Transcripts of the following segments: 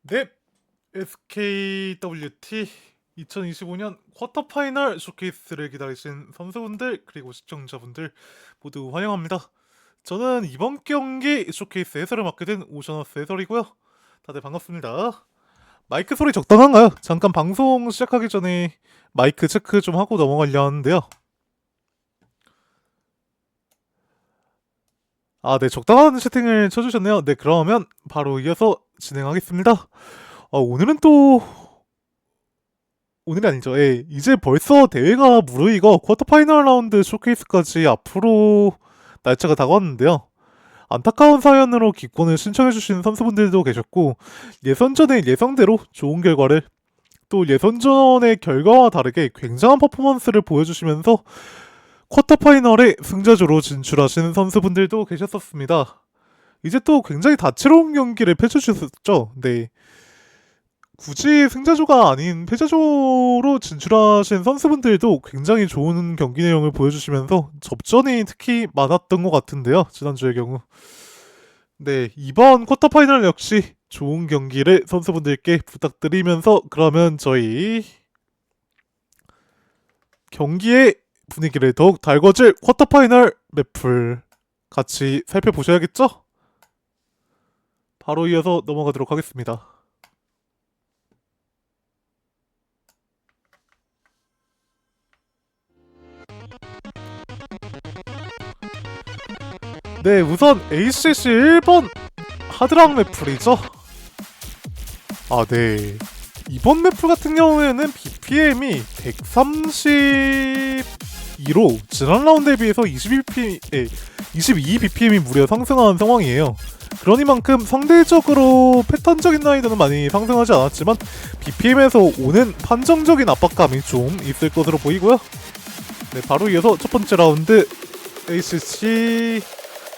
네, SKWT 2025년 쿼터 파이널 쇼케이스를 기다리신 선수분들 그리고 시청자분들 모두 환영합니다. 저는 이번 경기 쇼케이스 해설을 맡게 된 오션어스 해설이고요. 다들 반갑습니다. 마이크 소리 적당한가요? 잠깐 방송 시작하기 전에 마이크 체크 좀 하고 넘어가려 하는데요. 네, 적당한 세팅을 쳐주셨네요. 네, 그러면 바로 이어서 진행하겠습니다. 오늘이 아니죠. 예, 이제 벌써 대회가 무르익어 쿼터 파이널 라운드 쇼케이스까지 앞으로 날짜가 다가왔는데요. 안타까운 사연으로 기권을 신청해주신 선수분들도 계셨고, 예선전의 예상대로 좋은 결과를, 또 예선전의 결과와 다르게 굉장한 퍼포먼스를 보여주시면서 쿼터 파이널에 승자조로 진출하신 선수분들도 계셨었습니다. 이제 또 굉장히 다채로운 경기를 펼쳐주셨죠. 네. 굳이 승자조가 아닌 패자조로 진출하신 선수분들도 굉장히 좋은 경기 내용을 보여주시면서 접전이 특히 많았던 것 같은데요. 지난주의 경우. 네, 이번 쿼터 파이널 역시 좋은 경기를 선수분들께 부탁드리면서 그러면 저희 경기의 분위기를 더욱 달궈줄 쿼터 파이널 맵을 같이 살펴보셔야겠죠? 바로 이어서 넘어가도록 하겠습니다. 네, 우선 ACC 1번 하드락 맵풀이죠. 네. 이번 맵풀 같은 경우에는 BPM이 132로 지난 라운드에 비해서 22 BPM이 무려 상승한 상황이에요. 그러니만큼 상대적으로 패턴적인 난이도는 많이 상승하지 않았지만 BPM에서 오는 판정적인 압박감이 좀 있을 것으로 보이고요. 네, 바로 이어서 첫 번째 라운드 ACC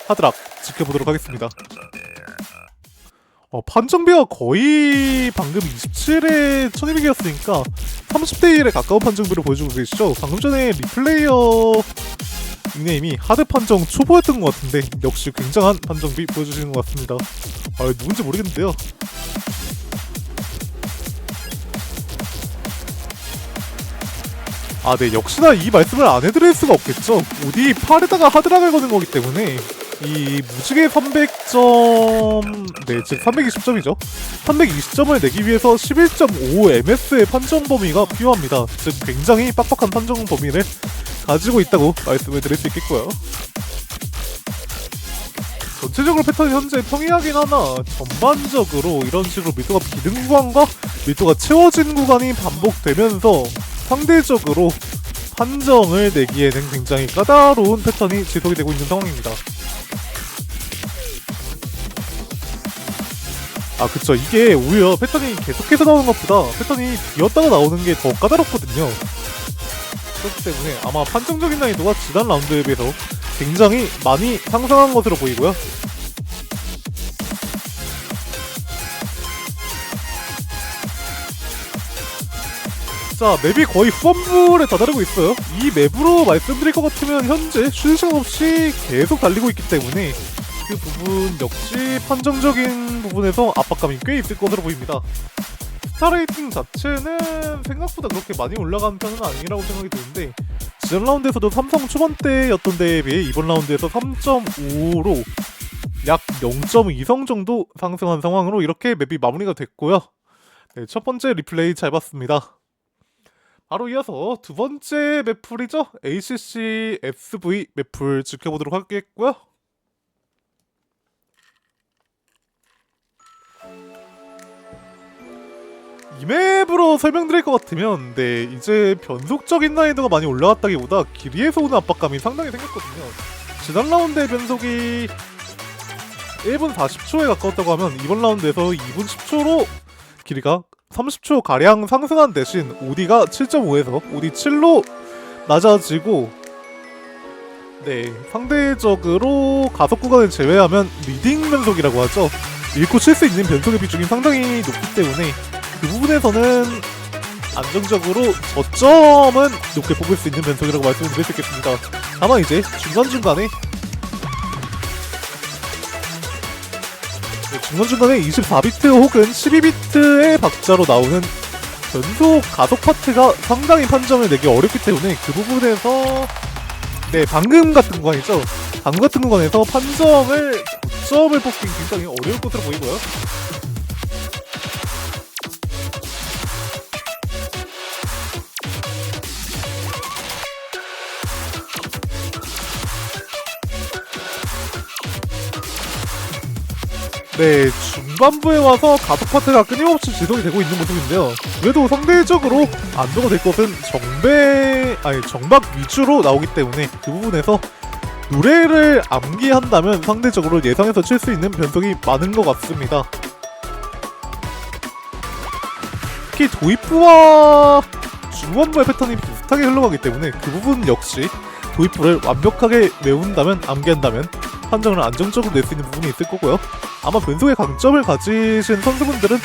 하드락 지켜보도록 하겠습니다. 판정비가 거의 방금 27에 1200이었으니까 30대 1에 가까운 판정비를 보여주고 계시죠. 방금 전에 리플레이어 닉네임이 하드 판정 초보였던 것 같은데 역시 굉장한 판정비 보여주시는 것 같습니다. 누군지 모르겠는데요. 네, 역시나 이 말씀을 안 해드릴 수가 없겠죠. OD 8에다가 하드락을 거는 거기 때문에 이 무지개 300점, 네, 즉 320점이죠. 320점을 내기 위해서 11.5 MS의 판정 범위가 필요합니다. 즉 굉장히 빡빡한 판정 범위를 가지고 있다고 말씀을 드릴 수 있겠고요. 전체적으로 패턴이 현재 평이하긴 하나 전반적으로 이런 식으로 밀도가 비등 구간과 밀도가 채워진 구간이 반복되면서 상대적으로 판정을 내기에는 굉장히 까다로운 패턴이 지속이 되고 있는 상황입니다. 그쵸. 이게 오히려 패턴이 계속해서 나오는 것보다 패턴이 비었다가 나오는 게 더 까다롭거든요. 그렇기 때문에 아마 판정적인 난이도가 지난 라운드에 비해서 굉장히 많이 상승한 것으로 보이고요. 자, 맵이 거의 후반부에 다다르고 있어요. 이 맵으로 말씀드릴 것 같으면 현재 쉬는 시간 없이 계속 달리고 있기 때문에 그 부분 역시 판정적인 부분에서 압박감이 꽤 있을 것으로 보입니다. 스타 레이팅 자체는 생각보다 그렇게 많이 올라간 편은 아니라고 생각이 드는데 지난 라운드에서도 삼성 초반대였던 데에 비해 이번 라운드에서 3.5로 약 0.2성 정도 상승한 상황으로 이렇게 맵이 마무리가 됐고요. 네, 첫 번째 리플레이 잘 봤습니다. 바로 이어서 두 번째 맵풀이죠. ACC SV 맵풀 지켜보도록 하겠고요. 이 맵으로 설명드릴 것 같으면 네, 이제 변속적인 난이도가 많이 올라갔다기보다 길이에서 오는 압박감이 상당히 생겼거든요. 지난 라운드의 변속이 1분 40초에 가까웠다고 하면 이번 라운드에서 2분 10초로 길이가 30초 가량 상승한 대신 OD가 7.5에서 OD 7로 낮아지고 네, 상대적으로 가속 구간을 제외하면 리딩 변속이라고 하죠. 읽고 칠 수 있는 변속의 비중이 상당히 높기 때문에 그 부분에서는 안정적으로 저점은 높게 뽑을 수 있는 변속이라고 말씀을 드릴 수 있겠습니다. 다만 이제 중간중간에 중간중간에 24비트 혹은 12비트의 박자로 나오는 변속 가속 파트가 상당히 판정을 내기 어렵기 때문에 그 부분에서 네, 방금 같은 구간이죠. 방금 같은 구간에서 판정을 9점을 뽑기 굉장히 어려울 것으로 보이고요. 네, 중반부에 와서 가속 파트가 끊임없이 지속이 되고 있는 모습인데요. 그래도 상대적으로 안도가 될 것은 정박 위주로 나오기 때문에 그 부분에서 노래를 암기한다면 상대적으로 예상해서 칠 수 있는 변속이 많은 것 같습니다. 특히 도입부와 중반부의 패턴이 비슷하게 흘러가기 때문에 그 부분 역시 도입부를 완벽하게 외운다면, 암기한다면 판정을 안정적으로 낼 수 있는 부분이 있을 거고요. 아마 변속의 강점을 가지신 선수분들은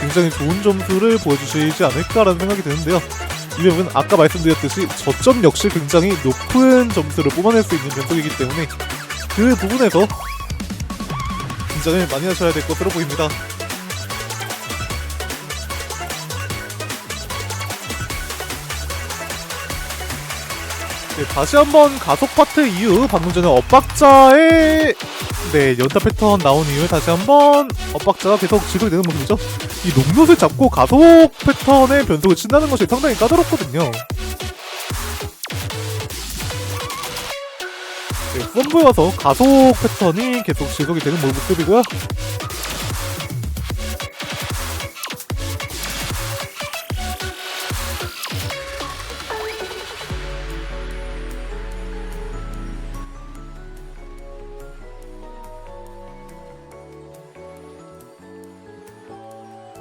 굉장히 좋은 점수를 보여주시지 않을까라는 생각이 드는데요. 이 맵은 아까 말씀드렸듯이 저점 역시 굉장히 높은 점수를 뽑아낼 수 있는 변속이기 때문에 그 부분에서 긴장을 많이 하셔야 될 것으로 보입니다. 네, 다시 한번 가속 파트 이후 방금 전에 엇박자의 연타 패턴 나온 이후에 다시 한번 엇박자가 계속 지속이 되는 모습이죠. 이 녹롯을 잡고 가속 패턴의 변속을 친다는 것이 상당히 까다롭거든요. 네, 후반부에 와서 가속 패턴이 계속 지속이 되는 모습이고요.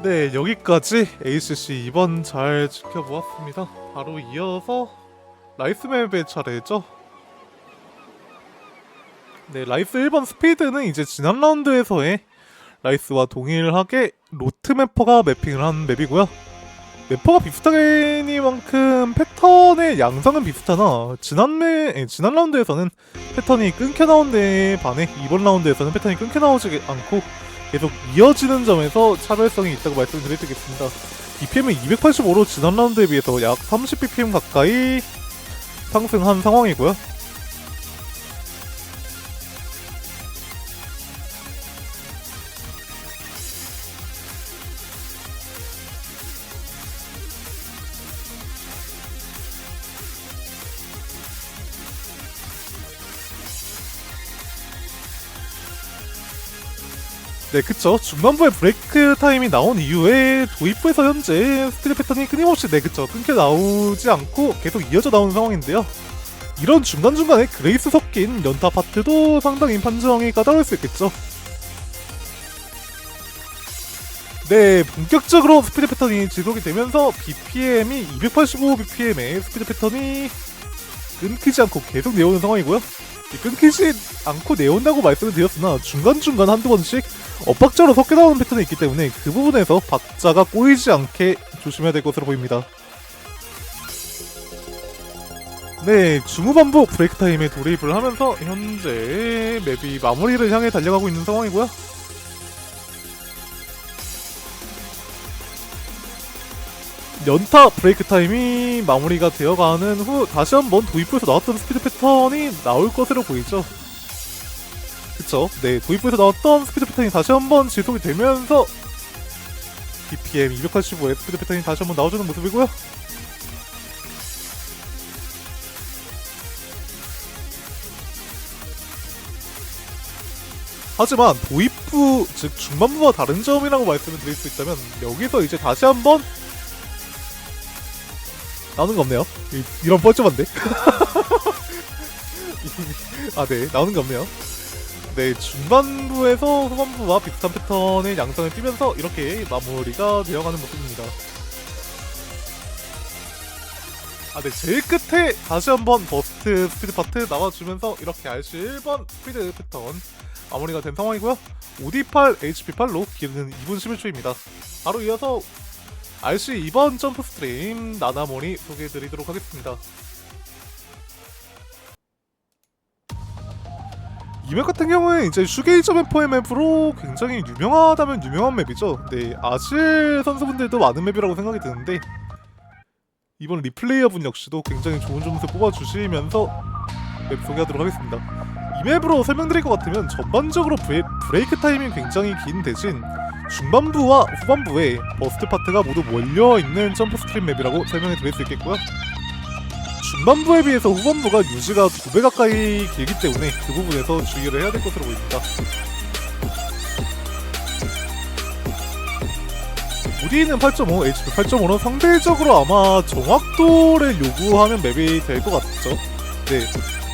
네, 여기까지 ACC 2번 잘 지켜보았습니다. 바로 이어서 라이스 맵의 차례죠. 네, 라이스 1번 스피드는 이제 지난 라운드에서의 라이스와 동일하게 로트맵퍼가 매핑을 한 맵이고요. 맵퍼가 비슷하니만큼 패턴의 양상은 비슷하나 지난 라운드에서는 패턴이 끊겨 나온 데에 반해 이번 라운드에서는 패턴이 끊겨 나오지 않고 계속 이어지는 점에서 차별성이 있다고 말씀을 드리겠습니다. BPM은 285로 지난 라운드에 비해서 약 30bpm 가까이 상승한 상황이고요. 네, 그쵸. 중반부에 브레이크 타임이 나온 이후에 도입부에서 현재 스틸 패턴이 끊임없이 그쵸. 끊겨 나오지 않고 계속 이어져 나오는 상황인데요. 이런 중간중간에 그레이스 섞인 연타 파트도 상당히 판정이 까다로울 수 있겠죠. 네, 본격적으로 스피드 패턴이 지속이 되면서 BPM이 285bpm의 스피드 패턴이 끊기지 않고 계속 내오는 상황이고요. 끊기지 않고 내온다고 말씀을 드렸으나 중간중간 한두 번씩 엇박자로 섞여 나오는 패턴이 있기 때문에 그 부분에서 박자가 꼬이지 않게 조심해야 될 것으로 보입니다. 네, 중후반부 브레이크 타임에 돌입을 하면서 현재 맵이 마무리를 향해 달려가고 있는 상황이고요. 연타 브레이크 타임이 마무리가 되어가는 후 다시 한번 도입부에서 나왔던 스피드 패턴이 나올 것으로 보이죠. 그쵸? 네, 도입부에서 나왔던 스피드 패턴이 다시 한번 지속이 되면서 BPM 285의 스피드 패턴이 다시 한번 나와주는 모습이고요. 하지만 도입부, 즉 중반부와 다른 점이라고 말씀을 드릴 수 있다면 여기서 이제 다시 한번 나오는 거 없네요. 이런 뻘쭘한데? 아, 네, 나오는 거 없네요. 네, 중반부에서 후반부와 비슷한 패턴의 양상을 띠면서 이렇게 마무리가 되어가는 모습입니다. 아, 네, 제일 끝에 다시 한번 버스트 스피드 파트 나와주면서 이렇게 RC 1번 스피드 패턴 마무리가 된 상황이고요. OD8, HP8로 기르는 2분 11초입니다. 바로 이어서 RC 2번 점프 스트림 나나모니 소개해드리도록 하겠습니다. 이 맵 같은 경우에 이제 슈게이저 맵포의 맵으로 굉장히 유명하다면 유명한 맵이죠. 네, 아실 선수분들도 많은 맵이라고 생각이 드는데 이번 리플레이어분 역시도 굉장히 좋은 점수 뽑아주시면서 맵 소개하도록 하겠습니다. 이 맵으로 설명드릴 것 같으면 전반적으로 브레이크 타임이 굉장히 긴 대신 중반부와 후반부에 버스트 파트가 모두 몰려있는 점프 스트림 맵이라고 설명해 드릴 수 있겠고요. 중반부에 비해서 후반부가 유지가 2배 가까이 길기 때문에 그 부분에서 주의를 해야 될 것으로 보입니다. 우리는 8.5, HP 8.5는 상대적으로 아마 정확도를 요구하는 맵이 될 것 같죠. 네,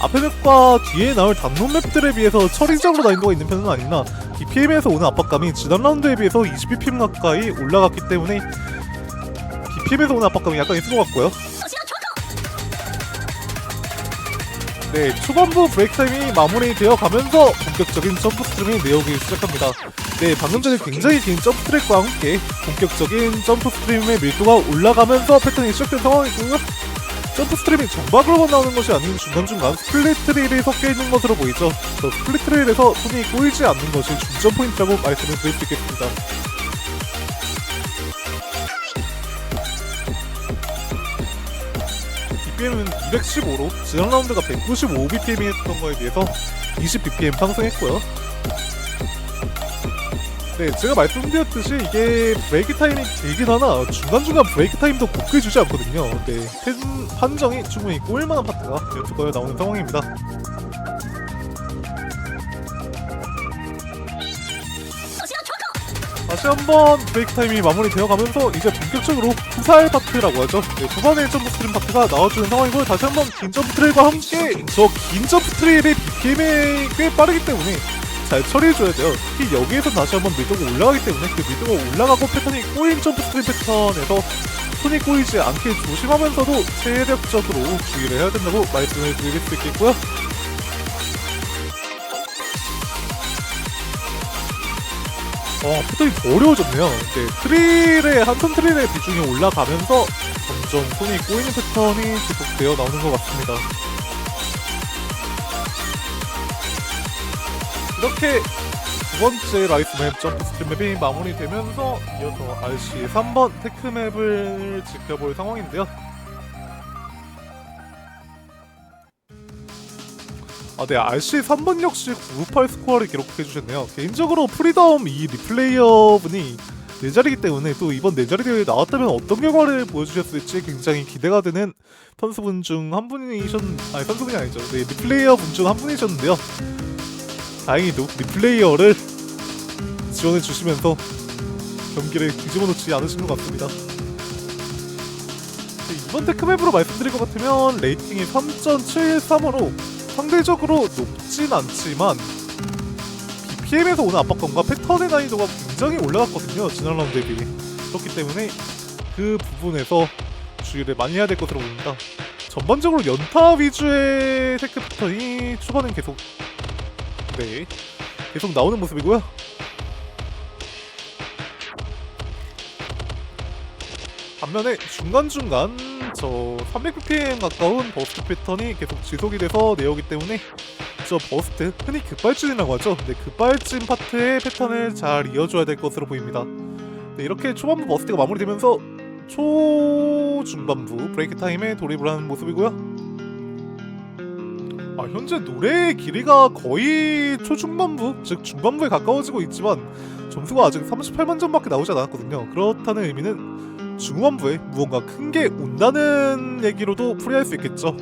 앞에 맵과 뒤에 나올 단론 맵들에 비해서 처리적으로 난이도가 있는 편은 아니나 BPM에서 오는 압박감이 지난 라운드에 비해서 20bpm 가까이 올라갔기 때문에 BPM에서 오는 압박감이 약간 있을 것 같고요. 네, 초반부 브레이크 타임이 마무리되어 가면서 본격적인 점프 스트림이 내오기 시작합니다. 네, 방금 전에 굉장히 긴 점프 트랙과 함께 본격적인 점프 스트림의 밀도가 올라가면서 패턴이 시작된 상황이고요. 점프 스트림이 정박으로만 나오는 것이 아닌 중간중간 스플릿 트레일이 섞여있는 것으로 보이죠. 저 스플릿 트레일에서 손이 꼬이지 않는 것이 중점 포인트라고 말씀을 드릴 수 있겠습니다. BPM은 215로 지난 라운드가 195bpm이었던 거에 비해서 20bpm 상승했고요. 네, 제가 말씀드렸듯이 이게 브레이크 타임이 길긴 하나 중간중간 브레이크 타임도 곱게 주지 않거든요. 네, 판정이 충분히 꼬일만한 파트가 연속하여 나오는 상황입니다. 다시 한번 브레이크 타임이 마무리되어 가면서 이제 본격적으로 후살 파트라고 하죠. 네, 후반의 점프 스트림 파트가 나와주는 상황이고 다시 한번 긴 점프 트레일과 함께 저 긴 점프 트레일의 BPM이 꽤 빠르기 때문에 잘 처리해줘야 돼요. 특히 여기에서 다시 한번 밀도가 올라가기 때문에 그 밀도가 올라가고 패턴이 꼬인 점프 스트림 패턴에서 손이 꼬이지 않게 조심하면서도 체력적으로 주의를 해야 된다고 말씀을 드릴 수 있겠고요. 패턴이 더 어려워졌네요. 네, 트릴의 한턴 트릴의 비중이 올라가면서 점점 손이 꼬이는 패턴이 지속되어 나오는 것 같습니다. 이렇게 두 번째 라이스 맵 점프 스트림 맵이 마무리되면서 이어서 RC 3번 테크 맵을 지켜볼 상황인데요. 네, RC 3번 역시 998 스코어를 기록해주셨네요. 개인적으로 프리덤 이 리플레이어 분이 4자리이기 때문에 또 이번 4자리 대회에 나왔다면 어떤 결과를 보여주셨을지 굉장히 기대가 되는 선수분 중 한 선수분이 아니죠. 네, 리플레이어 분 중 한 분이셨는데요. 다행히도 리플레이어를 지원해 주시면서 경기를 뒤집어 놓지 않으신 것 같습니다. 네, 이번 테크맵으로 말씀드릴 것 같으면 레이팅이 3.73으로 상대적으로 높진 않지만 BPM에서 오는 압박감과 패턴의 난이도가 굉장히 올라갔거든요. 지난 라운드에 비해. 그렇기 때문에 그 부분에서 주의를 많이 해야 될 것으로 보입니다. 전반적으로 연타 위주의 테크 패턴이 초반엔 계속 나오는 모습이고요. 반면에 중간중간 저 300bpm 가까운 버스트 패턴이 계속 지속이 돼서 내오기 때문에 저 버스트, 흔히 급발진이라고 하죠. 네, 급발진 파트의 패턴을 잘 이어줘야 될 것으로 보입니다. 네, 이렇게 초반부 버스트가 마무리되면서 초중반부 브레이크 타임에 돌입을 하는 모습이고요. 현재 노래의 길이가 거의 초중반부, 즉 중반부에 가까워지고 있지만 점수가 아직 38만 점밖에 나오지 않았거든요. 그렇다는 의미는 중후반부에 무언가 큰 게 온다는 얘기로도 풀이할 수 있겠죠.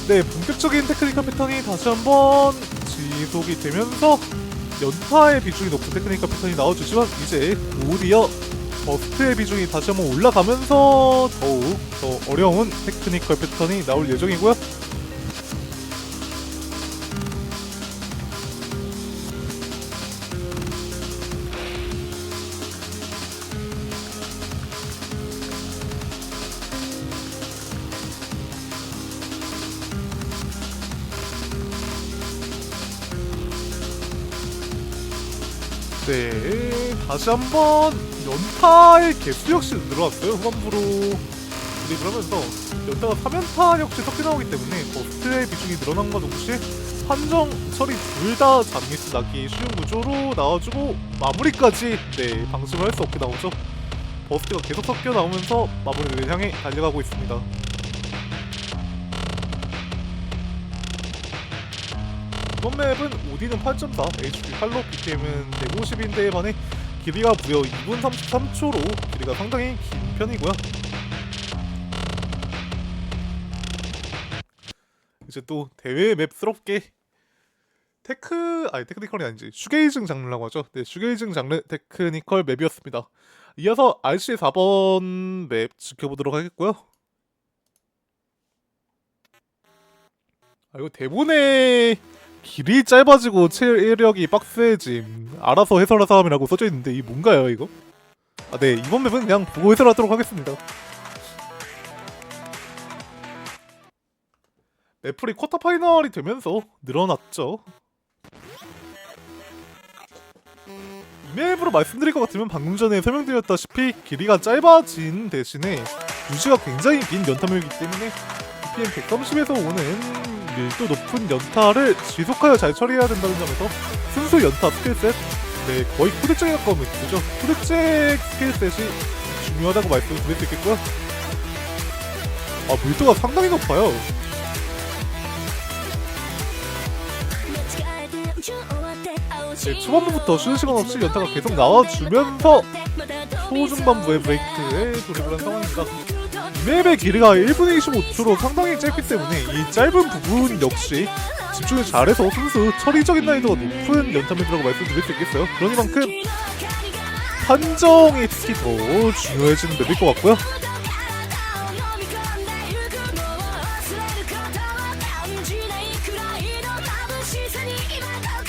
네, 본격적인 테크니컬 패턴이 다시 한번 지속이 되면서 연타의 비중이 높은 테크니컬 패턴이 나와주지만 이제 오히려 버스트의 비중이 다시 한번 올라가면서 더욱 더 어려운 테크니컬 패턴이 나올 예정이고요. 네, 다시 한번 연타의 개수 역시 늘어났어요. 후반부로 돌입을 하면서 연타가 3연타 역시 섞여 나오기 때문에 버스트의 비중이 늘어난 것 동시에 판정, 처리 둘 다 잡미스 나기 쉬운 구조로 나와주고 마무리까지 방심을 할 수 없게 나오죠. 버스트가 계속 섞여 나오면서 마무리를 향해 달려가고 있습니다. 이번 맵은 OD는 8.4, HP 8로, BPM은 150인데에 반해 길이가 무려 2분 33초로 길이가 상당히 긴 편이고요. 이제 또 대회 맵스럽게 테크니컬이 아니지, 슈게이징 장르라고 하죠. 네, 슈게이징 장르 테크니컬 맵이었습니다. 이어서 RC 4번 맵 지켜보도록 하겠고요. 이거 대본에 길이 짧아지고 체력이 빡세짐 알아서 해설할 사람이라고 써져있는데 이 뭔가요 이거? 네, 이번 맵은 그냥 보고 해설하도록 하겠습니다. 맵풀이 쿼터 파이널이 되면서 늘어났죠. 이 맵으로 말씀드릴 것 같으면 방금 전에 설명드렸다시피 길이가 짧아진 대신에 유지가 굉장히 긴 연타맵이기 때문에 BPM 130에서 오는 밀도 높은 연타를 지속하여 잘 처리해야 된다는 점에서 순수 연타 스킬셋, 거의 코덱잭에 가까운 맵이죠. 코덱잭 스킬셋이 중요하다고 말씀드릴 수 있겠고요. 밀도가 상당히 높아요. 초반부부터 쉬는 시간 없이 연타가 계속 나와주면서 초중반부의 브레이크에 돌입을 한 상황입니다. 이 맵의 길이가 1분 25초로 상당히 짧기 때문에 이 짧은 부분 역시 집중을 잘해서 순수 처리적인 난이도가 높은 연타맵이라고 말씀드릴 수 있겠어요. 그러니만큼 판정이 특히 더 중요해지는 맵일 것 같고요.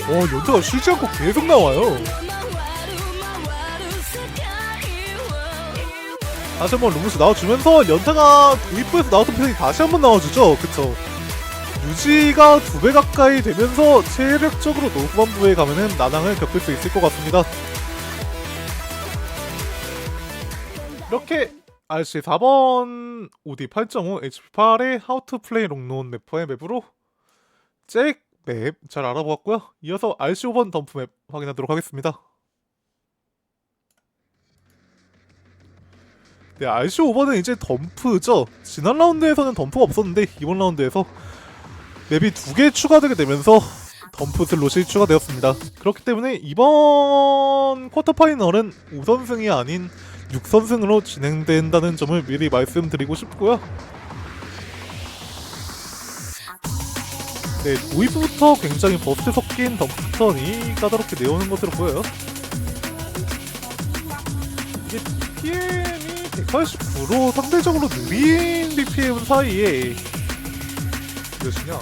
연타가 쉬지 않고 계속 나와요. 다시 한번 루무스 나와주면서 연타가 도입부에서 나왔던 패턴이 다시 한번 나와주죠. 그쵸? 유지가 2배 가까이 되면서 체력적으로도 후반부에 가면은 난항을 겪을 수 있을 것 같습니다. 이렇게 RC 4번 OD 8.5 HP 8의 How to Play 롱노운 맵퍼의 맵으로 잭 맵 잘 알아보았고요. 이어서 RC 5번 덤프 맵 확인하도록 하겠습니다. 네, RC 5번은 이제 덤프죠. 지난 라운드에서는 덤프가 없었는데 이번 라운드에서 맵이 2개 추가되게 되면서 덤프 슬롯이 추가되었습니다. 그렇기 때문에 이번 쿼터 파이널은 5선승이 아닌 6선승으로 진행된다는 점을 미리 말씀드리고 싶고요. 네, 도입부부터 굉장히 버스트 섞인 덤프 패턴이 까다롭게 내오는 것으로 보여요. 이게 BPM이 189로 상대적으로 느린 BPM 사이에 몇이냐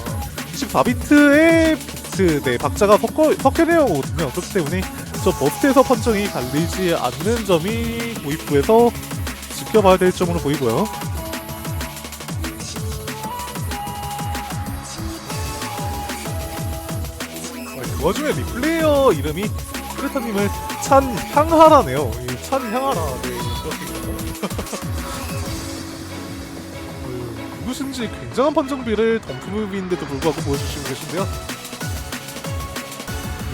24비트의 비트, 박자가 섞여 내려오거든요. 그렇기 때문에 저 버스트에서 판정이 갈리지 않는 점이 도입부에서 지켜봐야 될 점으로 보이고요. 그 와중에 리플레이어 이름이 크레타님을 찬향하라네요. 이 찬향하라. 네, 그렇게 누구신지 굉장한 판정비를 덤프무비인데도 불구하고 보여주시고 계신데요.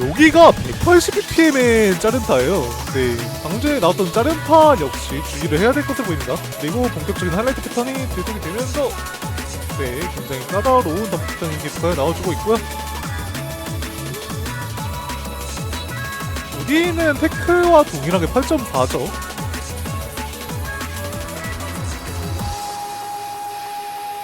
여기가 180bpm의 짜른타예요. 네, 방금 전에 나왔던 짜른타 역시 주의를 해야 될 것으로 보입니다. 그리고 본격적인 하이라이트 패턴이 들속이 되면서 굉장히 까다로운 덤프 패턴이 계속하여 나와주고 있고요. 여기는 테크와 동일하게 8.4죠.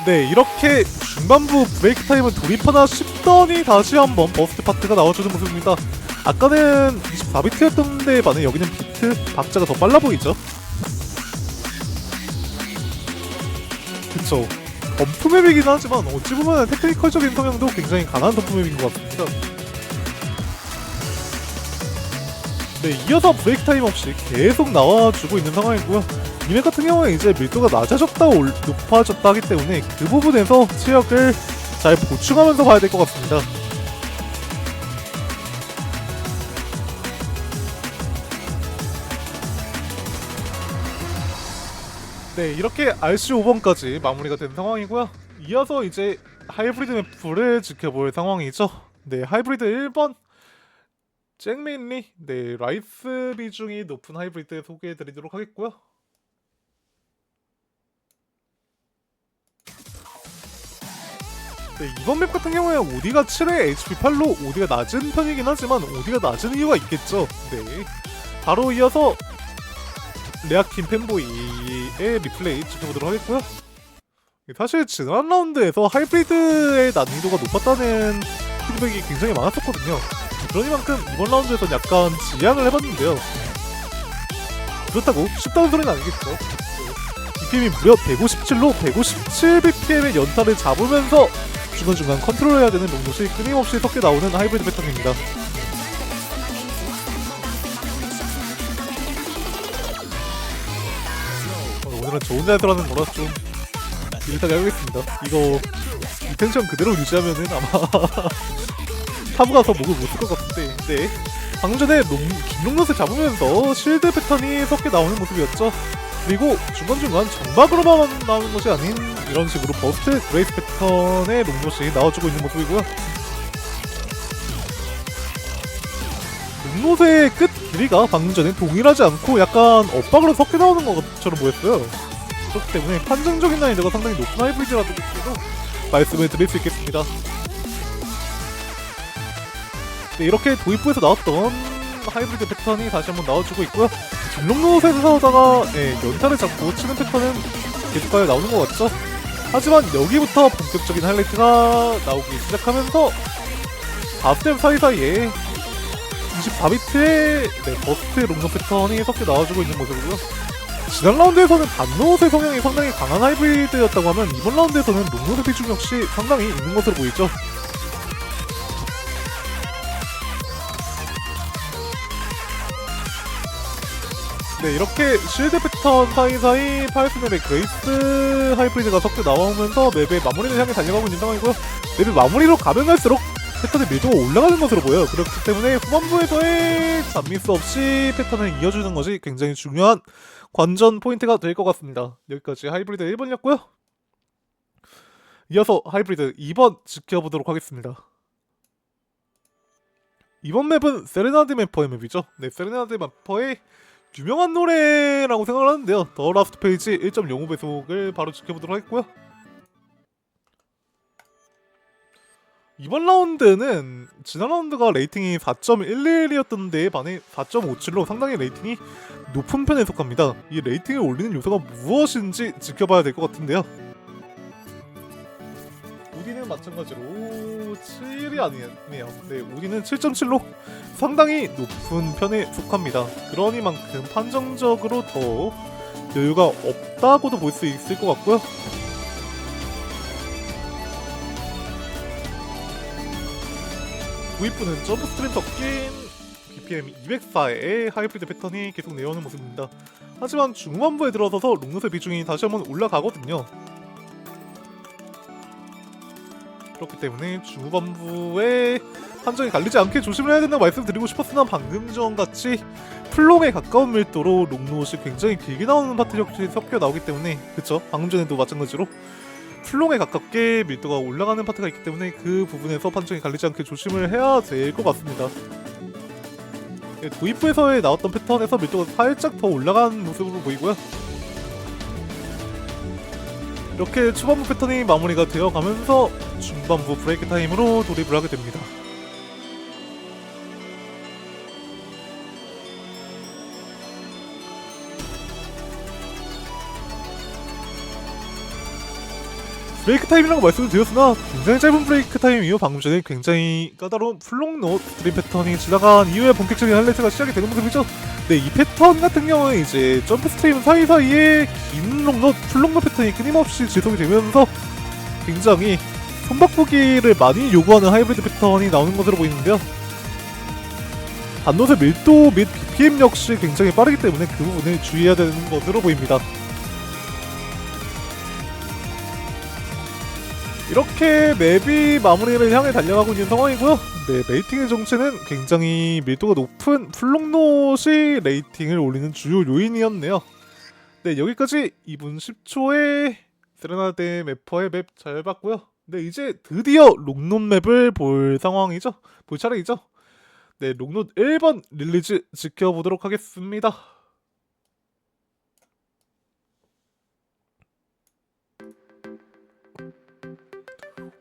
네, 이렇게 중반부 브레이크 타임을 돌입하나 싶더니 다시 한번 버스트 파트가 나와주는 모습입니다. 아까는 24비트였던데 반해 여기는 비트, 박자가 더 빨라 보이죠? 그쵸. 덤프맵이긴 하지만 어찌 보면 테크니컬적인 성향도 굉장히 강한 덤프맵인 것 같습니다. 네, 이어서 브레이크 타임 없이 계속 나와주고 있는 상황이고요. 이 맵 같은 경우는 이제 밀도가 낮아졌다 높아졌다 하기 때문에 그 부분에서 체력을 잘 보충하면서 가야 될 것 같습니다. 네, 이렇게 RC5번까지 마무리가 된 상황이고요. 이어서 이제 하이브리드 맵프를 지켜볼 상황이죠. 네, 하이브리드 1번 잭메인리, 네, 라이스 비중이 높은 하이브리드 소개해드리도록 하겠고요. 네, 이번 맵 같은 경우에 OD가 7에 HP8로 OD가 낮은 편이긴 하지만 OD가 낮은 이유가 있겠죠. 네, 바로 이어서 레아킨 팬보이의 리플레이 지켜보도록 하겠고요. 사실 지난 라운드에서 하이브리드의 난이도가 높았다는 피드백이 굉장히 많았었거든요. 그러니만큼 이번 라운드에서는 약간 지양을 해봤는데요. 그렇다고 쉽다는 소리는 아니겠죠. BPM이 무려 157로 157bpm의 연타를 잡으면서 중간중간 컨트롤해야 되는 롱롯이 끊임없이 섞여 나오는 하이브리드 패턴입니다. 오늘은 저 혼자 들어가는 거라 좀 일타게 하겠습니다. 이거 이 텐션 그대로 유지하면은 아마 타브 가서 목을 못 쓸 것 같은데. 네, 방금 전에 김롱롯을 잡으면서 실드 패턴이 섞여 나오는 모습이었죠. 그리고 중간중간 정박으로만 나오는 것이 아닌 이런 식으로 버스트 그레이스 패턴의 롱롯이 나와주고 있는 모습이고요. 롱롯의 끝 길이가 방금 전에 동일하지 않고 약간 엇박으로 섞여 나오는 것처럼 보였어요. 그렇기 때문에 판정적인 난이도가 상당히 높은 하이브리드라도 말씀을 드릴 수 있겠습니다. 네, 이렇게 도입부에서 나왔던 하이브리드 패턴이 다시 한번 나와주고 있고요. 김롱롯에서다가 연타를 잡고 치는 패턴은 계속하여 나오는 것 같죠? 하지만 여기부터 본격적인 하이라이트가 나오기 시작하면서 바스텝 사이사이에 24비트의 버스트 롱롯 패턴이 섞여 나와주고 있는 모습이고요. 지난 라운드에서는 단롯의 성향이 상당히 강한 하이브리드였다고 하면 이번 라운드에서는 롱롯의 비중 역시 상당히 있는 것으로 보이죠. 네, 이렇게 실드 패턴 사이사이 파이스맵의 그레이스 하이브리드가 섞여 나오면서 맵의 마무리를 향해 달려가고 있는 상황이고요. 맵의 마무리로 가면 갈수록 패턴의 밀도가 올라가는 것으로 보여요. 그렇기 때문에 후반부에서의 잡미스 없이 패턴을 이어주는 것이 굉장히 중요한 관전 포인트가 될 것 같습니다. 여기까지 하이브리드 1번이었고요. 이어서 하이브리드 2번 지켜보도록 하겠습니다. 이번 맵은 세레나드 맵퍼의 맵이죠. 네, 세레나드 맵퍼의 유명한 노래라고 생각을 하는데요. 더 라스트 페이지 1.05배속을 바로 지켜보도록 하겠고요. 이번 라운드는 지난 라운드가 레이팅이 4.11이었던데 반해 4.57로 상당히 레이팅이 높은 편에 속합니다. 이 레이팅을 올리는 요소가 무엇인지 지켜봐야 될 것 같은데요. 우디는 마찬가지로 7이 아니네요. 네, 우디는 7.7로 상당히 높은 편에 속합니다. 그러니만큼 판정적으로 더 여유가 없다고도 볼 수 있을 것 같고요. 도입부는 점프 스트림 섞인 BPM 204의 하이브리드 패턴이 계속 내어오는 모습입니다. 하지만 중후반부에 들어서서 롱롯의 비중이 다시 한번 올라가거든요. 그렇기 때문에 중후반부에 판정이 갈리지 않게 조심을 해야 된다고 말씀드리고 싶었으나 방금 전같이 플롱에 가까운 밀도로 롱롯이 굉장히 길게 나오는 파트 역시 섞여 나오기 때문에, 그쵸? 방금 전에도 마찬가지로 플롱에 가깝게 밀도가 올라가는 파트가 있기 때문에 그 부분에서 판정이 갈리지 않게 조심을 해야 될 것 같습니다. 네, 도입부에서의 나왔던 패턴에서 밀도가 살짝 더 올라간 모습으로 보이고요. 이렇게 초반부 패턴이 마무리가 되어가면서 중반부 브레이크 타임으로 돌입을 하게 됩니다. 브레이크 타임이라고 말씀을 드렸으나 굉장히 짧은 브레이크 타임이요. 방금 전에 굉장히 까다로운 플롱롯 스트림 패턴이 지나간 이후에 본격적인 하이라이트가 시작이 되는 모습이죠. 네, 이 패턴 같은 경우에 이제 점프 스트림 사이사이에 긴 롱롯, 플롱롯 패턴이 끊임없이 지속이 되면서 굉장히 손바꾸기를 많이 요구하는 하이브리드 패턴이 나오는 것으로 보이는데요. 단롯의 밀도 및 BPM 역시 굉장히 빠르기 때문에 그 부분을 주의해야 되는 것으로 보입니다. 이렇게 맵이 마무리를 향해 달려가고 있는 상황이고요. 네, 레이팅의 정체는 굉장히 밀도가 높은 플롱롯이 레이팅을 올리는 주요 요인이었네요. 네, 여기까지 2분 10초의 세레나데 맵퍼의 맵 잘 봤고요. 네, 이제 드디어 롱노 맵을 볼 상황이죠. 볼 차례이죠. 네, 롱노 1번 릴리즈 지켜보도록 하겠습니다.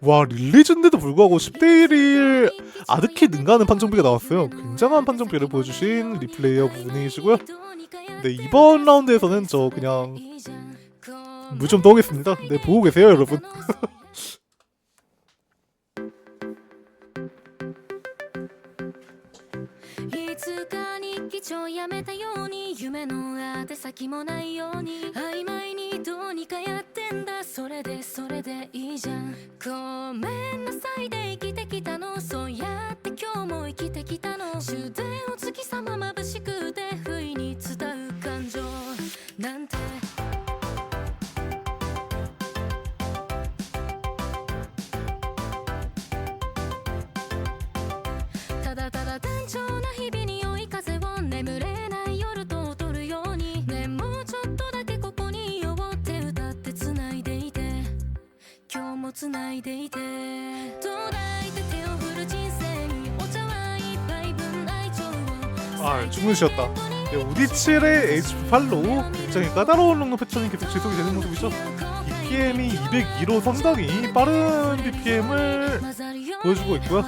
와, 릴리즈인데도 불구하고 10대1을 아득히 능가하는 판정비가 나왔어요. 굉장한 판정비를 보여주신 리플레이어 부분이시고요. 네, 이번 라운드에서는 저 그냥 물 좀 떠오겠습니다. 네, 보고 계세요, 여러분. いつか日記帳やめたように夢の宛先もないように曖昧にどうにかやってんだそれでいいじゃんごめんなさいで生きてきたのそうやって今日も生きてきたの終電を月さま眩しくて不意に伝う感情なんてただただ単調な日々に追い風を眠れない夜と踊るようにねもうちょっとだけここにいようって歌って繋いでいて今日も繋いでいてどうだいて手を振る人生にお茶は一杯分愛情を 아, 주무셨다. 네, 우디칠의 HP8로 굉장히 까다로운 롱노 패턴이 계속 지속이 되는 모습이죠. BPM이 202로 상당히 빠른 BPM을 보여주고 있고요.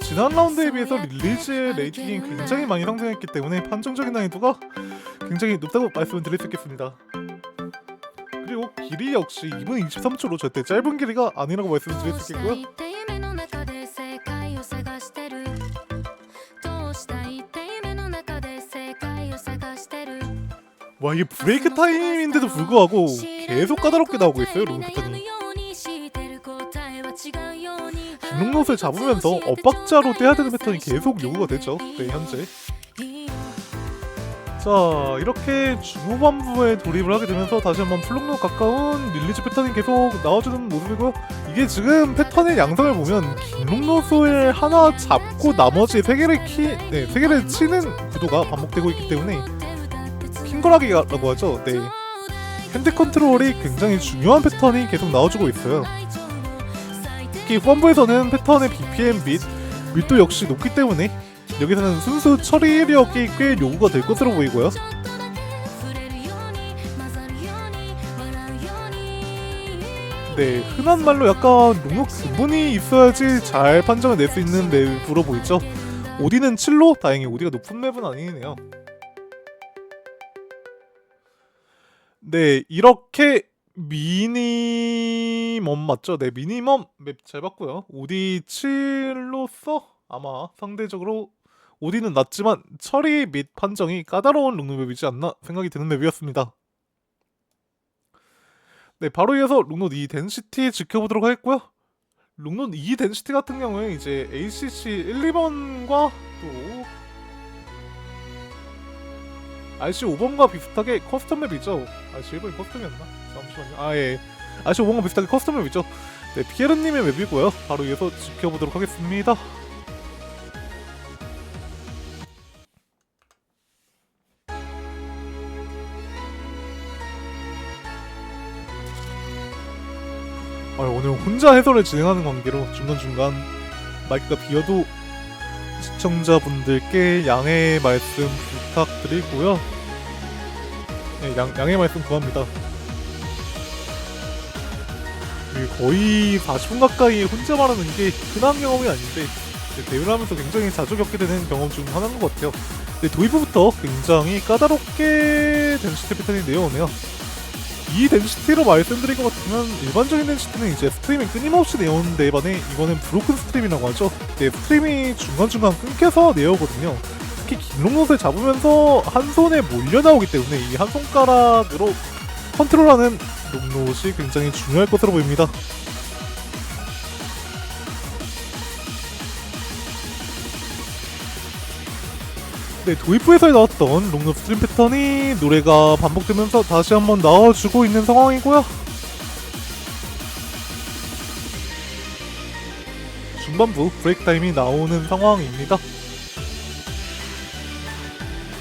지난 라운드에 비해서 릴리즈의 레이팅이 굉장히 많이 상승했기 때문에 판정적인 난이도가 굉장히 높다고 말씀을 드릴 수 있겠습니다. 그리고 길이 역시 2분 23초로 절대 짧은 길이가 아니라고 말씀을 드릴 수 있겠고요. 와, 이게 브레이크 타임인데도 불구하고 계속 까다롭게 나오고 있어요, 롱 패턴이. 롱노스를 잡으면서 엇박자로 떼야 되는 패턴이 계속 요구가 되죠. 네, 현재. 자, 이렇게 중후반부에 돌입을 하게 되면서 다시 한번 풀롱노 가까운 릴리즈 패턴이 계속 나와주는 모습이고요. 이게 지금 패턴의 양상을 보면 롱노스를 하나 잡고 나머지 3개를 치는 구도가 반복되고 있기 때문에 킹거라기라고 하죠. 네. 핸드 컨트롤이 굉장히 중요한 패턴이 계속 나와주고 있어요. 특히 후반부에서는 패턴의 BPM 및 밀도 역시 높기 때문에 여기서는 순수 처리력이 꽤 요구가 될 것으로 보이고요. 네, 흔한 말로 약간 롱노 근본이 있어야지 잘 판정을 낼 수 있는 맵으로 보이죠. 오디는 7로 다행히 오디가 높은 맵은 아니네요. 네, 이렇게 미니멈 맞죠? 네, 미니멈 맵 잘 봤고요. 오디 7로서 아마 상대적으로 오디는 낮지만 처리 및 판정이 까다로운 롱노 맵이지 않나 생각이 드는 맵이었습니다. 네, 바로 이어서 롱노 2 덴시티 지켜보도록 하겠고요. 롱노 2 덴시티 같은 경우에 이제 ACC 1, 2번과 또 RC 5번과 비슷하게 커스텀 맵이죠. RC 1번이 커스텀이었나? 잠시만요. 아, 예. RC 5번과 비슷하게 커스텀 맵이죠. 네, 피에르님의 맵이고요. 바로 이어서 지켜보도록 하겠습니다. 오늘 혼자 해설을 진행하는 관계로 중간중간 마이크가 비어도 시청자분들께 양해의 말씀 부탁드리고요. 네, 양해의 말씀 구합니다. 거의 40분 가까이 혼자 말하는 게 흔한 경험이 아닌데 대회를 하면서 굉장히 자주 겪게 되는 경험 중 하나인 것 같아요. 네, 도입부부터 굉장히 까다롭게 덴시티 패턴이 내어오네요. 이 덴시티로 말씀드린 것 같으면 일반적인 덴시티는 이제 스트림이 끊임없이 내오는 데 반해 이거는 브로큰 스트림이라고 하죠. 네, 스트림이 중간중간 끊겨서 내오거든요. 특히 긴 롱노스를 잡으면서 한 손에 몰려 나오기 때문에 이 한 손가락으로 컨트롤하는 롱노스이 굉장히 중요할 것으로 보입니다. 네, 도입부에서 나왔던 롱노 스트림 패턴이 노래가 반복되면서 다시 한번 나와주고 있는 상황이고요. 중반부 브레이크 타임이 나오는 상황입니다.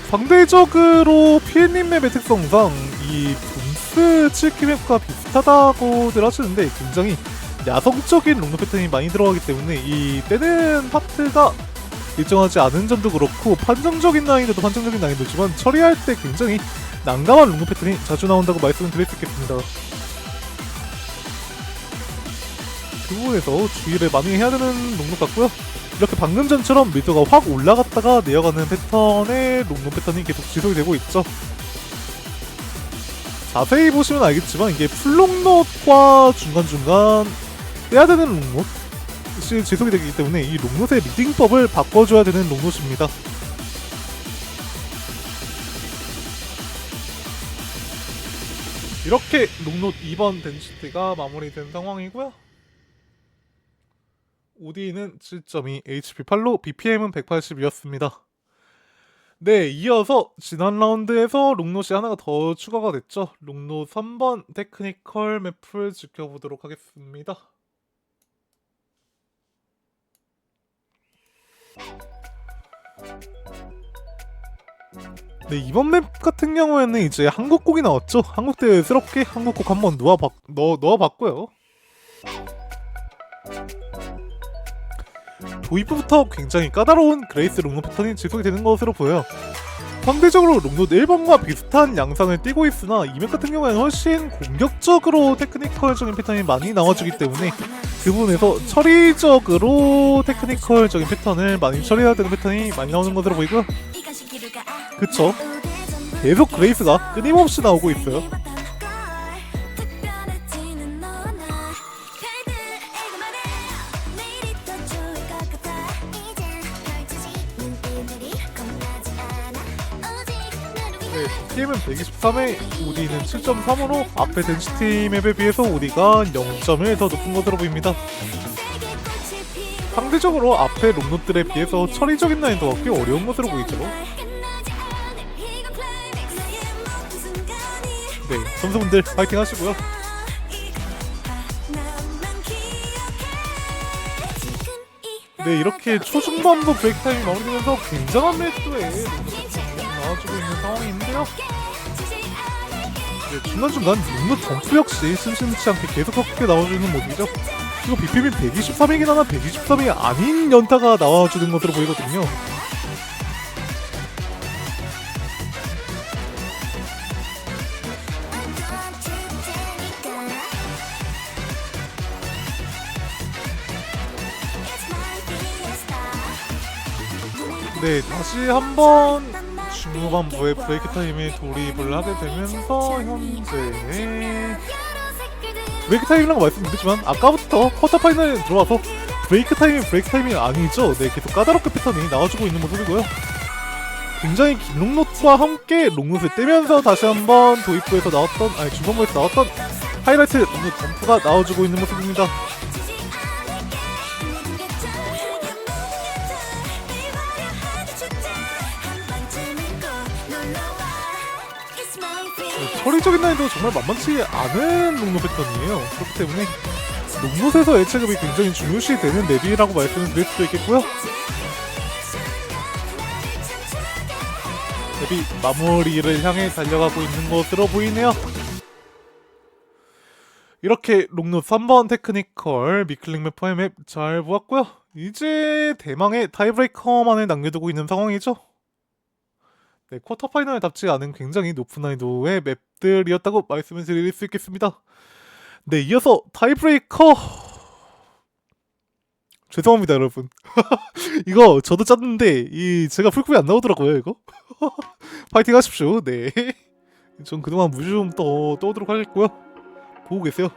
상대적으로 피해님 맵의 특성상 이 분스 7키 맵과 비슷하다고들 하시는데 굉장히 야성적인 롱노 패턴이 많이 들어가기 때문에 이 떼는 파트가 일정하지 않은 점도 그렇고 판정적인 난이도도 판정적인 난이도지만 처리할 때 굉장히 난감한 롱노 패턴이 자주 나온다고 말씀을 드릴 수 있겠습니다. 그 부분에서 주의를 많이 해야 되는 롱노 같고요. 이렇게 방금 전처럼 밀도가 확 올라갔다가 내려가는 패턴의 롱노 패턴이 계속 지속이 되고 있죠. 자세히 보시면 알겠지만 이게 풀롱노과 중간중간 떼야 되는 롱노이 지속이 되기 때문에 이 롱노의 리딩법을 바꿔줘야 되는 롱노입니다. 이렇게 롱노 2번 덴시티가 마무리된 상황이고요. OD는 7.2, HP 8로 BPM은 180이었습니다. 네, 이어서 지난 라운드에서 롱노시 하나가 더 추가가 됐죠. 롱노 3번 테크니컬 맵을 지켜보도록 하겠습니다. 네, 이번 맵 같은 경우에는 이제 한국곡이 나왔죠. 한국대회스럽게 한국곡 한번 넣어봤고요. 도입부부터 굉장히 까다로운 그레이스 롱노 패턴이 지속이 되는 것으로 보여요. 상대적으로 롱노 1번과 비슷한 양상을 띠고 있으나 이 맵 같은 경우에는 훨씬 공격적으로 테크니컬적인 패턴이 많이 나와주기 때문에 그 부분에서 처리적으로 테크니컬적인 패턴을 많이 처리해야 되는 패턴이 많이 나오는 것으로 보이고요. 그쵸? 계속 그레이스가 끊임없이 나오고 있어요. PM은 123에 OD는 7.3으로 앞에 덴시티 맵에 비해서 OD가 0.1 더 높은 것으로 보입니다. 상대적으로 앞에 롱노들에 비해서 처리적인 난이도가 꽤 어려운 것으로 보이죠. 네, 선수분들 파이팅 하시고요. 네, 이렇게 초중반부 브레이크 타임이 마무리되면서 굉장한 밀도의 롱노 나와주고 있는 상황인데요. 네, 중간중간 롱노 점프 역시 심심치 않게 계속 그렇게 나와주는 모습이죠. 그리고 BPM이 123이긴 하나 123이 아닌 연타가 나와주는 것으로 보이거든요. 네, 다시 한번 중후반부의 브레이크 타임에 돌입을 하게 되면서 현재 브레이크 타임이라고 말씀드렸지만 아까부터 쿼터 파이널에 들어와서 브레이크 타임이 아니죠. 네, 계속 까다롭게 패턴이 나와주고 있는 모습이고요. 굉장히 긴 롱노트와 함께 롱노트를 떼면서 다시 한번 도입부에서 나왔던 중반부에서 나왔던 하이라이트 롱노트 점프가 나와주고 있는 모습입니다. 처리적인 난이도 정말 만만치 않은 롱노 패턴이에요. 그렇기 때문에 롱노에서 애체급이 굉장히 중요시 되는 맵이라고 말씀을 드릴 수도 있겠고요. 맵이 마무리를 향해 달려가고 있는 것으로 보이네요. 이렇게 롱노 3번 테크니컬 미클링 맵 포엠 맵 잘 보았고요. 이제 대망의 타이브레이커만을 남겨두고 있는 상황이죠. 네, 쿼터 파이널답지 않은 굉장히 높은 난이도의 맵들이었다고 말씀을 드릴 수 있겠습니다. 네, 이어서 타이브레이커 죄송합니다 여러분. 이거 저도 짰는데 제가 풀급이 안 나오더라고요 이거. 파이팅 하십시오. 네, 전 그동안 무지 좀 떠오도록 하겠고요. 보고 계세요.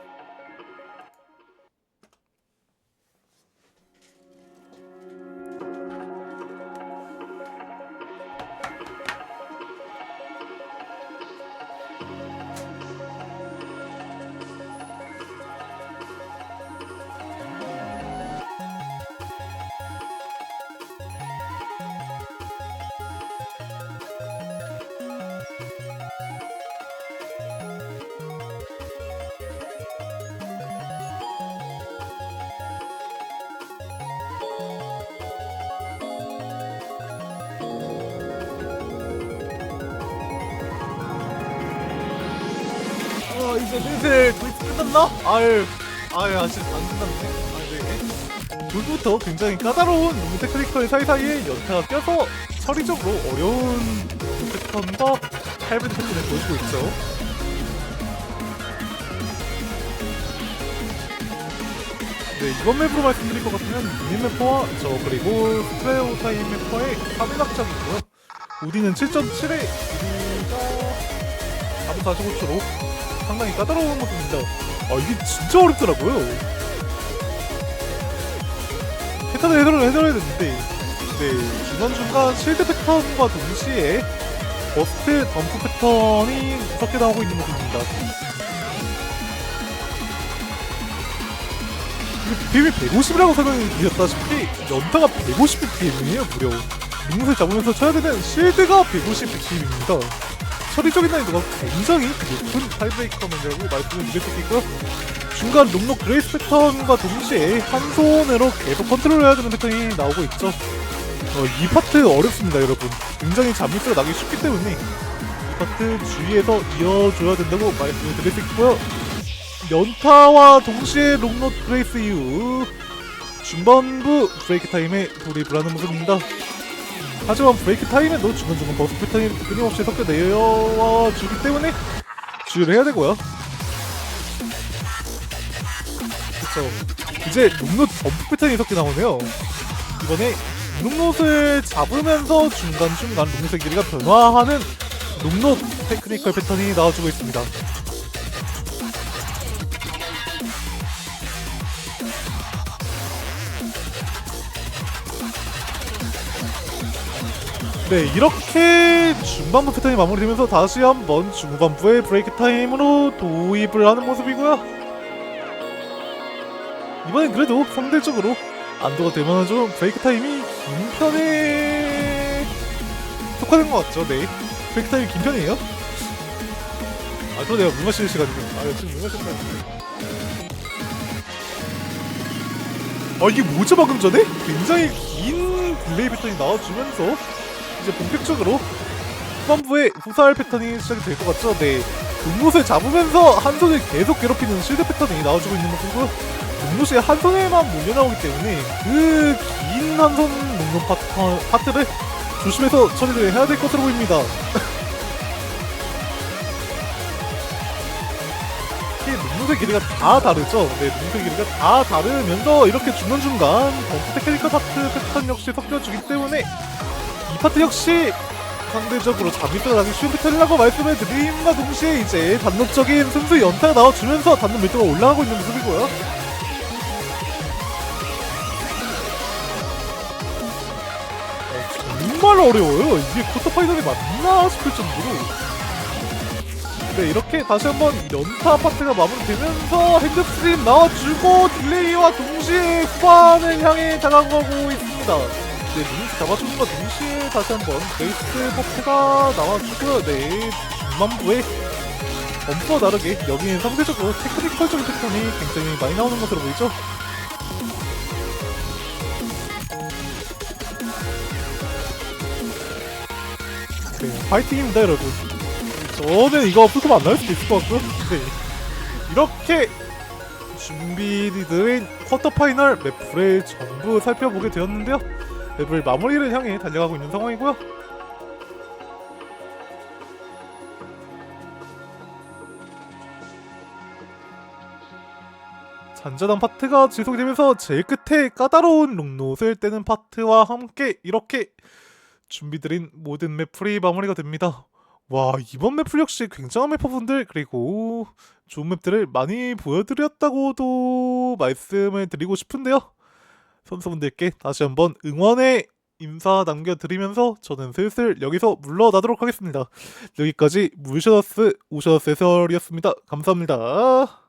이제 슬슬 도입 끝났나? 아유 아직 안 끝났네. 돌부터 굉장히 까다로운 롱 테크니컬 사이사이에 연타가 껴서 처리적으로 어려운 롱 패턴과 하이브리드 패턴을 보여주고 있죠. 네, 이번 맵으로 말씀드릴 것 같으면 미니 맵퍼와 그리고 스트레오 타임 맵퍼의 3인학작이고요. 우디는 7.7에 우디가 445초로 상당히 까다로운 모습입니다. 이게 진짜 어렵더라고요. 패턴을 해결해야 되는데 중간중간 실드 패턴과 동시에 버스트 덤프 패턴이 무섭게 나오고 있는 모습입니다. BPM이 150이라고 설명드렸다시피 연타가 150 BPM이에요. 무려 링무을 잡으면서 쳐야 되는 실드가 150 BPM입니다. 처리적인 난이도가 굉장히 높은 타이브레이커맨이라고 말씀을 드릴 수 있고요. 중간 롱록 그레이스 패턴과 동시에 한 손으로 계속 컨트롤해야 되는 패턴이 나오고 있죠. 이 파트 어렵습니다, 여러분. 굉장히 잠미스가 나기 쉽기 때문에 이 파트 주의해서 이어줘야 된다고 말씀을 드릴 수 있고요. 연타와 동시에 롱록 그레이스 이후 중반부 브레이크 타임에 돌입을 하는 모습입니다. 하지만 브레이크 타임에도 중간중간 버스 패턴이 끊임없이 섞여 내려와 주기 때문에 주의를 해야 되고요. 그쵸. 이제 롱롯 범프 패턴이 섞여 나오네요. 이번에 롱롯을 잡으면서 중간중간 롱롯의 길이가 변화하는 롱롯 테크니컬 패턴이 나와주고 있습니다. 네, 이렇게 중반부 패턴이 마무리되면서 다시 한번 중반부의 브레이크 타임으로 도입을 하는 모습이고요. 이번엔 그래도 상대적으로 안도가 될 만한 좀 브레이크 타임이 긴 편에 속하는 것 같죠. 네, 브레이크 타임이 긴 편이에요. 그럼 내가 물 마시는 시간이고. 지금 물 마시는 시간인데. 이게 뭐죠? 방금 전에? 굉장히 긴 딜레이 패턴이 나와주면서 이제 본격적으로 후반부의 후살 패턴이 시작이 될 것 같죠? 네, 롱롯을 잡으면서 한 손을 계속 괴롭히는 실드 패턴이 나와주고 있는 모습이고요. 롱롯이 한 손에만 몰려나오기 때문에 그 긴 한 손 롱롯 파트를 조심해서 처리를 해야 될 것으로 보입니다. 이게 롱롯의 길이가 다 다르죠? 네, 롱롯의 길이가 다 다르면서 이렇게 중간중간 덤프 테크니컬 파트 패턴 역시 섞여주기 때문에 이 파트 역시 상대적으로 잠입도가 나기 쉬운 패턴이라고 말씀을 드림과 동시에 이제 단독적인 승수 연타가 나와주면서 단독 밀도가 올라가고 있는 모습이고요. 정말 어려워요. 이게 쿼터 파이널이 맞나 싶을 정도로. 네, 이렇게 다시 한번 연타 파트가 마무리되면서 핸드스트림 나와주고 딜레이와 동시에 후반을 향해 다가가고 있습니다. 네, 리미스 잡아주는과 동시에 다시 한번 베이스 버프가 나와주고요. 네, 중반부에 범퍼와 다르게 여기는 상대적으로 테크니컬적인 패턴이 굉장히 많이 나오는 것으로 보이죠? 네, 파이팅입니다, 여러분. 저는 이거 풀컵 안 나올 수도 있을 것 같고요. 네, 이렇게 준비된 쿼터 파이널 맵플을 전부 살펴보게 되었는데요. 맵을 마무리를 향해 달려가고 있는 상황이고요. 잔잔한 파트가 지속이 되면서 제일 끝에 까다로운 롱롯을 떼는 파트와 함께 이렇게 준비드린 모든 맵풀이 마무리가 됩니다. 와, 이번 맵풀 역시 굉장한 맵퍼분들 그리고 좋은 맵들을 많이 보여드렸다고도 말씀을 드리고 싶은데요. 선수분들께 다시 한번 응원의 인사 남겨드리면서 저는 슬슬 여기서 물러나도록 하겠습니다. 여기까지 물셔너스 오셔너스 해설이었습니다. 감사합니다.